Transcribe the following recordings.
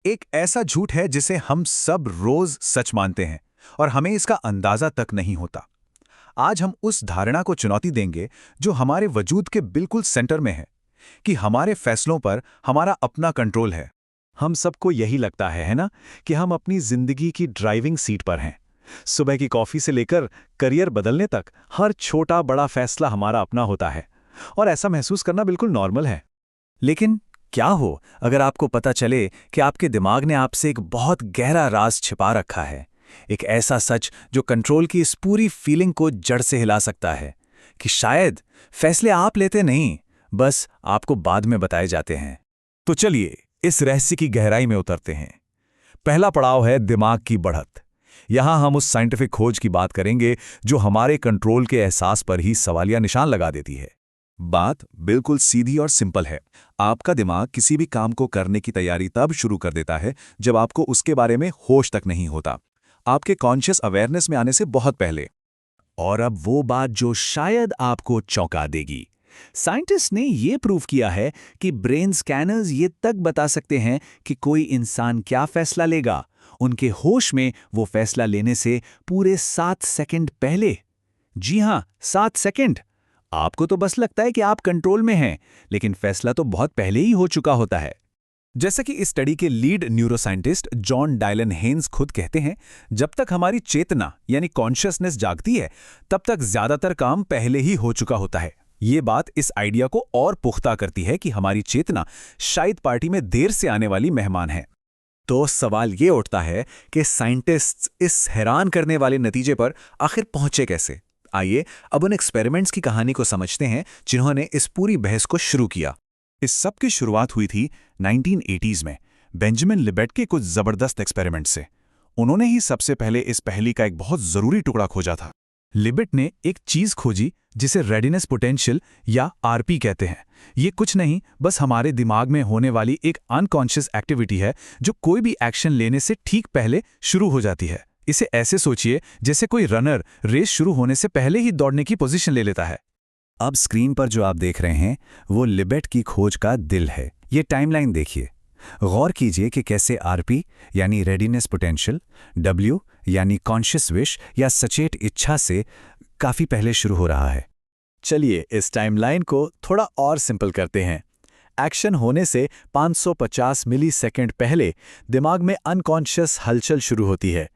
एक ऐसा झूठ है जिसे हम सब रोज सच मानते हैं और हमें इसका अंदाजा तक नहीं होता। आज हम उस धारणा को चुनौती देंगे जो हमारे वजूद के बिल्कुल सेंटर में है कि हमारे फैसलों पर हमारा अपना कंट्रोल है। हम सबको यही लगता है ना, कि हम अपनी जिंदगी की ड्राइविंग सीट पर हैं। सुबह की कॉफी से लेकर करियर बदलने तक हर छोटा बड़ा फैसला हमारा अपना होता है और ऐसा महसूस करना बिल्कुल नॉर्मल है। लेकिन क्या हो अगर आपको पता चले कि आपके दिमाग ने आपसे एक बहुत गहरा राज छिपा रखा है, एक ऐसा सच जो कंट्रोल की इस पूरी फीलिंग को जड़ से हिला सकता है, कि शायद फैसले आप लेते नहीं, बस आपको बाद में बताए जाते हैं। तो चलिए इस रहस्य की गहराई में उतरते हैं। पहला पड़ाव है दिमाग की बढ़त। यहां हम उस साइंटिफिक खोज की बात करेंगे जो हमारे कंट्रोल के एहसास पर ही सवालिया निशान लगा देती है। बात बिल्कुल सीधी और सिंपल है। आपका दिमाग किसी भी काम को करने की तैयारी तब शुरू कर देता है जब आपको उसके बारे में होश तक नहीं होता, आपके कॉन्शियस अवेयरनेस में आने से बहुत पहले। और अब वो बात जो शायद आपको चौंका देगी। साइंटिस्ट ने ये प्रूव किया है कि ब्रेन स्कैनर्स ये तक बता सकते हैं कि कोई इंसान क्या फैसला लेगा, उनके होश में वो फैसला लेने से पूरे 7 सेकंड पहले। जी हां, 7 सेकंड। आपको तो बस लगता है कि आप कंट्रोल में हैं, लेकिन फैसला तो बहुत पहले ही हो चुका होता है। जैसा कि इस स्टडी के lead neuroscientist John Dylan Haynes खुद कहते हैं, जब तक हमारी चेतना यानी कॉन्शियसनेस जागती है, तब तक ज्यादातर काम पहले ही हो चुका होता है। ये बात इस आइडिया को और पुख्ता करती है कि हमारी चेतना शायद पार्टी में देर से आने वाली मेहमान है। तो सवाल ये उठता है कि साइंटिस्ट्स इस हैरान करने वाले नतीजे पर आखिर पहुंचे कैसे। आइए अब उन एक्सपेरिमेंट्स की कहानी को समझते हैं जिन्होंने इस पूरी बहस को शुरू किया। इस सब की शुरुआत हुई थी 1980s में बेंजामिन लिबेट के कुछ जबरदस्त एक्सपेरिमेंट से। उन्होंने ही सबसे पहले इस पहेली का एक बहुत जरूरी टुकड़ा खोजा था। लिबेट ने एक चीज खोजी जिसे रेडिनेस पोटेंशियल या आरपी कहते हैं। ये कुछ नहीं, बस हमारे दिमाग में होने वाली एक अनकॉन्शियस एक्टिविटी है जो कोई भी एक्शन लेने से ठीक पहले शुरू हो जाती है। इसे ऐसे सोचिए जैसे कोई रनर रेस शुरू होने से पहले ही दौड़ने की पोजीशन ले लेता है। अब स्क्रीन पर जो आप देख रहे हैं वो लिबेट की खोज का दिल है। ये टाइमलाइन देखिए। गौर कीजिए कि कैसे आरपी यानी रेडिनेस पोटेंशियल, डब्ल्यू यानी कॉन्शियस विश या सचेत इच्छा से काफी पहले शुरू हो रहा है। चलिए इस टाइमलाइन को थोड़ा और सिंपल करते हैं। एक्शन होने से 550 मिलीसेकंड पहले दिमाग में अनकॉन्शियस हलचल शुरू होती है।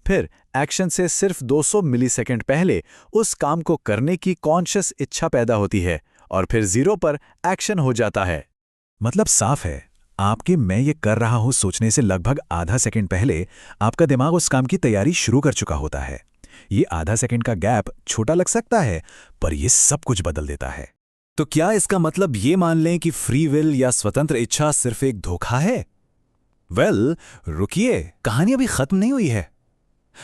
फिर एक्शन से सिर्फ 200 मिलीसेकंड पहले उस काम को करने की कॉन्शियस इच्छा पैदा होती है और फिर 0 पर एक्शन हो जाता है। मतलब साफ है, आपके मैं ये कर रहा हूं सोचने से लगभग आधा सेकंड पहले आपका दिमाग उस काम की तैयारी शुरू कर चुका होता है। ये आधा सेकंड का गैप छोटा लग सकता है, पर ये सब कुछ बदल देता है। तो क्या इसका मतलब ये मान लें कि फ्री विल या स्वतंत्र इच्छा सिर्फ एक धोखा है? रुकिए, कहानी अभी खत्म नहीं हुई है।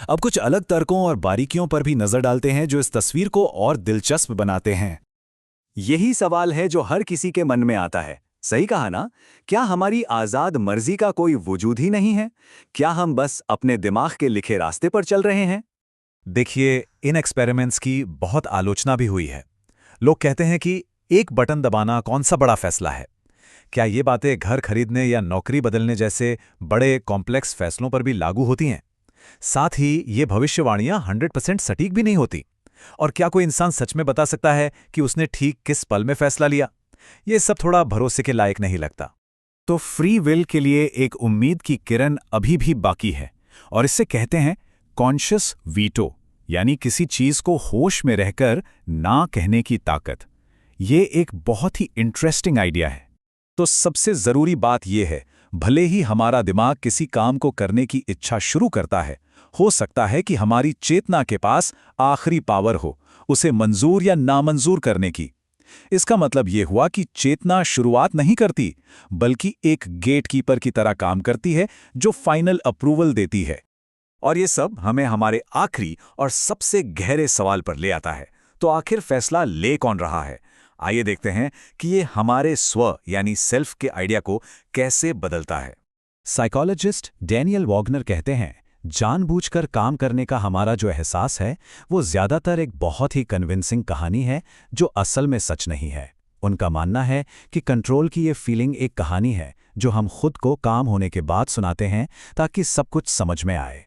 अब कुछ अलग तर्कों और बारीकियों पर भी नजर डालते हैं जो इस तस्वीर को और दिलचस्प बनाते हैं। यही सवाल है जो हर किसी के मन में आता है। सही कहा ना? क्या हमारी आजाद मर्जी का कोई वजूद ही नहीं है? क्या हम बस अपने दिमाग के लिखे रास्ते पर चल रहे हैं? देखिए, इन एक्सपेरिमेंट्स की बहुत आलोचना भी हुई है। लोग कहते हैं कि एक बटन दबाना कौन सा बड़ा फैसला है। क्या ये बातें घर खरीदने या नौकरी बदलने जैसे बड़े कॉम्प्लेक्स फैसलों पर भी लागू होती हैं? साथ ही ये भविष्यवाणियां 100% सटीक भी नहीं होती। और क्या कोई इंसान सच में बता सकता है कि उसने ठीक किस पल में फैसला लिया? ये सब थोड़ा भरोसे के लायक नहीं लगता। तो फ्री विल के लिए एक उम्मीद की किरण अभी भी बाकी है और इससे कहते हैं कॉन्शियस वीटो, यानी किसी चीज को होश में रहकर ना कहने की ताकत। ये एक बहुत ही इंटरेस्टिंग आइडिया है। तो सबसे जरूरी बात यह है, भले ही हमारा दिमाग किसी काम को करने की इच्छा शुरू करता है, हो सकता है कि हमारी चेतना के पास आखिरी पावर हो उसे मंजूर या नामंजूर करने की। इसका मतलब यह हुआ कि चेतना शुरुआत नहीं करती, बल्कि एक गेटकीपर की तरह काम करती है जो फाइनल अप्रूवल देती है। और ये सब हमें हमारे आखिरी और सबसे गहरे सवाल पर ले आता है, तो आखिर फैसला ले कौन रहा है? आइए देखते हैं कि ये हमारे स्व यानी सेल्फ के आइडिया को कैसे बदलता है। साइकोलॉजिस्ट डैनियल वॉगनर कहते हैं, जानबूझकर काम करने का हमारा जो एहसास है वो ज्यादातर एक बहुत ही कन्विंसिंग कहानी है जो असल में सच नहीं है। उनका मानना है कि कंट्रोल की ये फीलिंग एक कहानी है जो हम खुद को काम होने के बाद सुनाते हैं ताकि सब कुछ समझ में आए।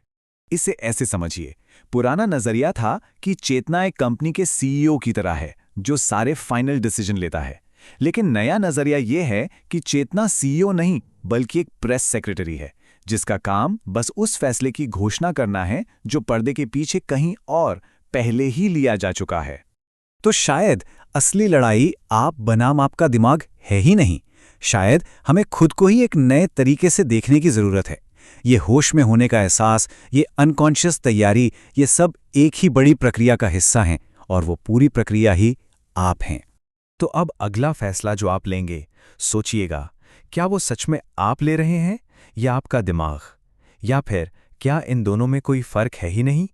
इसे ऐसे समझिए, पुराना नजरिया था कि चेतना एक कंपनी के सीईओ की तरह है जो सारे फाइनल डिसीजन लेता है। लेकिन नया नजरिया यह है कि चेतना सीईओ नहीं बल्कि एक प्रेस सेक्रेटरी है जिसका काम बस उस फैसले की घोषणा करना है जो पर्दे के पीछे कहीं और पहले ही लिया जा चुका है। तो शायद असली लड़ाई आप बनाम आपका दिमाग है ही नहीं, शायद हमें खुद को ही एक नए तरीके से देखने की जरूरत है। ये होश में होने का एहसास, ये अनकॉन्शियस तैयारी, ये सब एक ही बड़ी प्रक्रिया का हिस्सा हैं और वो पूरी प्रक्रिया ही आप हैं। तो अब अगला फैसला जो आप लेंगे, सोचिएगा, क्या वो सच में आप ले रहे हैं या आपका दिमाग? या फिर क्या इन दोनों में कोई फर्क है ही नहीं?